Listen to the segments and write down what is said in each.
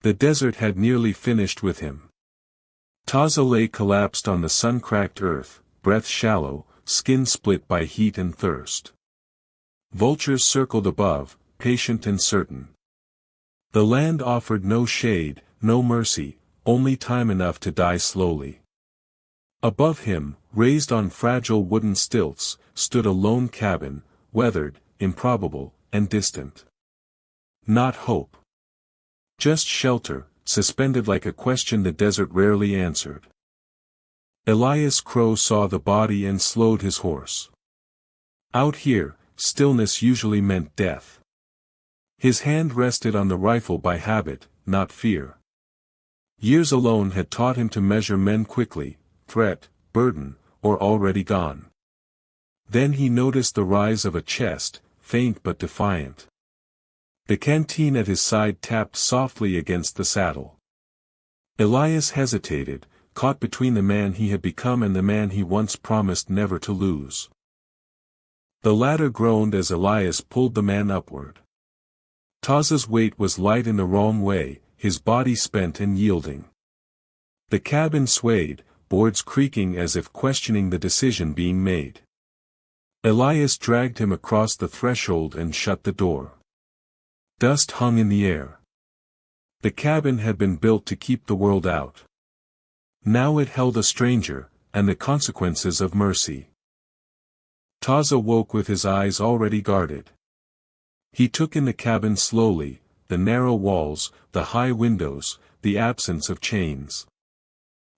The desert had nearly finished with him. Taza lay collapsed on the sun-cracked earth, breath shallow, skin split by heat and thirst. Vultures circled above, patient and certain. The land offered no shade, no mercy, only time enough to die slowly. Above him, raised on fragile wooden stilts, stood a lone cabin, weathered, improbable, and distant. Not hope. Just shelter, suspended like a question the desert rarely answered. Elias Crow saw the body and slowed his horse. Out here, stillness usually meant death. His hand rested on the rifle by habit, not fear. Years alone had taught him to measure men quickly, threat, burden, or already gone. Then he noticed the rise of a chest, faint but defiant. The canteen at his side tapped softly against the saddle. Elias hesitated, caught between the man he had become and the man he once promised never to lose. The latter groaned as Elias pulled the man upward. Taza's weight was light in the wrong way, his body spent and yielding. The cabin swayed, boards creaking as if questioning the decision being made. Elias dragged him across the threshold and shut the door. Dust hung in the air. The cabin had been built to keep the world out. Now it held a stranger, and the consequences of mercy. Taza woke with his eyes already guarded. He took in the cabin slowly, the narrow walls, the high windows, the absence of chains.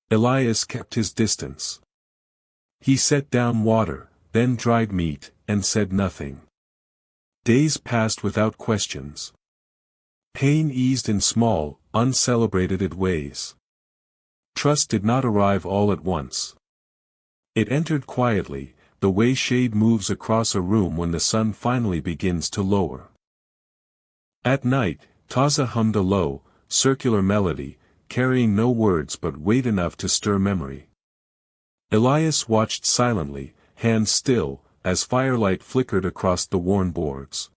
Elias kept his distance. He set down water, then dried meat, and said nothing. Days passed without questions. Pain eased in small, uncelebrated ways. Trust did not arrive all at once. It entered quietly, the way shade moves across a room when the sun finally begins to lower. At night, Taza hummed a low, circular melody, carrying no words but weight enough to stir memory. Elias watched silently, hands still, as firelight flickered across the worn boards.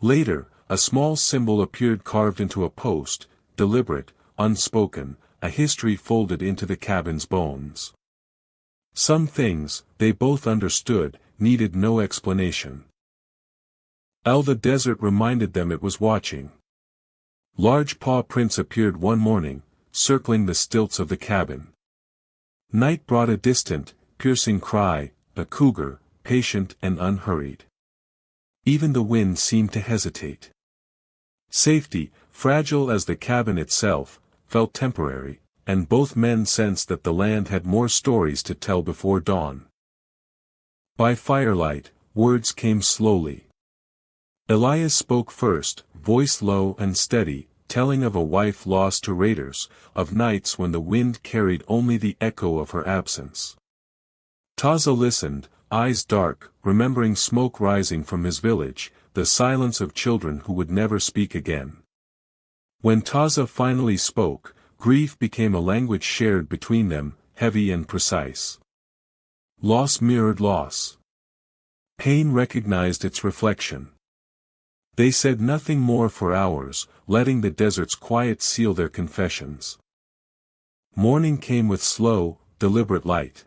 Later, a small symbol appeared carved into a post, deliberate, unspoken, a history folded into the cabin's bones. Some things, they both understood, needed no explanation. The desert reminded them it was watching. Large paw prints appeared one morning, circling the stilts of the cabin. Night brought a distant, piercing cry, a cougar, patient and unhurried. Even the wind seemed to hesitate. Safety, fragile as the cabin itself, felt temporary, and both men sensed that the land had more stories to tell before dawn. By firelight, words came slowly. Elias spoke first, voice low and steady, telling of a wife lost to raiders, of nights when the wind carried only the echo of her absence. Taza listened, eyes dark, remembering smoke rising from his village, the silence of children who would never speak again. When Taza finally spoke, grief became a language shared between them, heavy and precise. Loss mirrored loss. Pain recognized its reflection. They said nothing more for hours, letting the desert's quiet seal their confessions. Morning came with slow, deliberate light.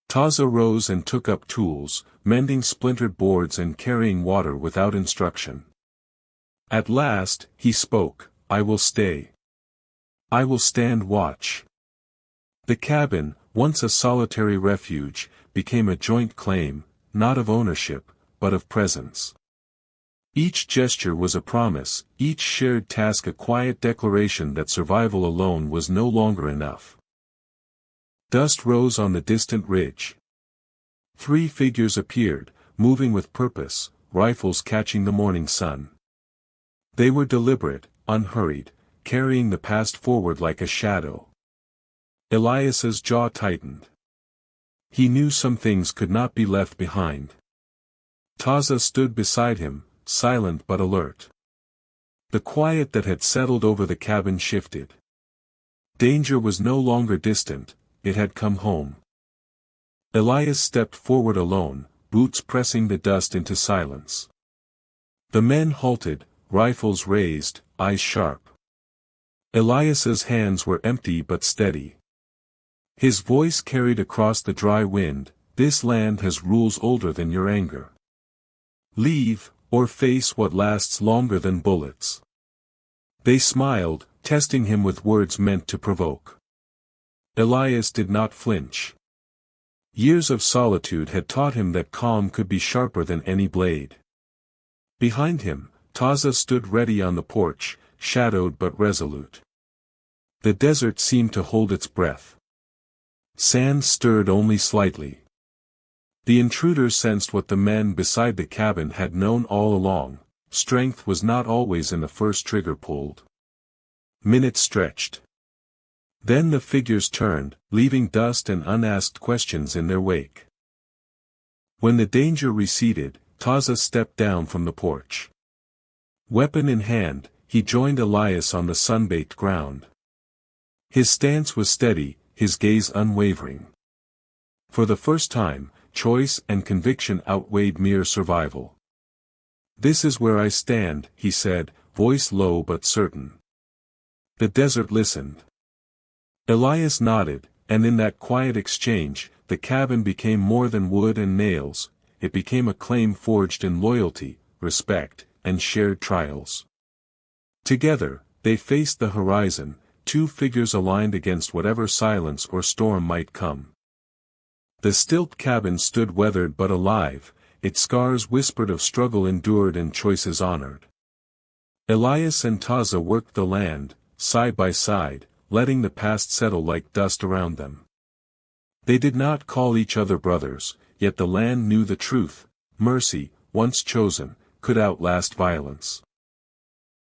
Taza rose and took up tools, mending splintered boards and carrying water without instruction. At last, he spoke, "I will stay. I will stand watch." The cabin, once a solitary refuge, became a joint claim, not of ownership, but of presence. Each gesture was a promise, each shared task a quiet declaration that survival alone was no longer enough. Dust rose on the distant ridge. 3 figures appeared, moving with purpose, rifles catching the morning sun. They were deliberate, unhurried, carrying the past forward like a shadow. Elias's jaw tightened. He knew some things could not be left behind. Taza stood beside him, silent but alert. The quiet that had settled over the cabin shifted. Danger was no longer distant, it had come home. Elias stepped forward alone, boots pressing the dust into silence. The men halted, rifles raised, eyes sharp. Elias's hands were empty but steady. His voice carried across the dry wind, "This land has rules older than your anger. Leave, or face what lasts longer than bullets." They smiled, testing him with words meant to provoke. Elias did not flinch. Years of solitude had taught him that calm could be sharper than any blade. Behind him, Taza stood ready on the porch, shadowed but resolute. The desert seemed to hold its breath. Sand stirred only slightly. The intruder sensed what the men beside the cabin had known all along: strength was not always in the first trigger pulled. Minutes stretched. Then the figures turned, leaving dust and unasked questions in their wake. When the danger receded, Taza stepped down from the porch. Weapon in hand, he joined Elias on the sun-baked ground. His stance was steady, his gaze unwavering. For the first time, choice and conviction outweighed mere survival. "This is where I stand," he said, voice low but certain. The desert listened. Elias nodded, and in that quiet exchange, the cabin became more than wood and nails. It became a claim forged in loyalty, respect, and shared trials. Together, they faced the horizon, two figures aligned against whatever silence or storm might come. The Stilt cabin stood weathered but alive, its scars whispered of struggle endured and choices honored. Elias and Taza worked the land, side by side, letting the past settle like dust around them. They did not call each other brothers, yet the land knew the truth: mercy, once chosen, could outlast violence.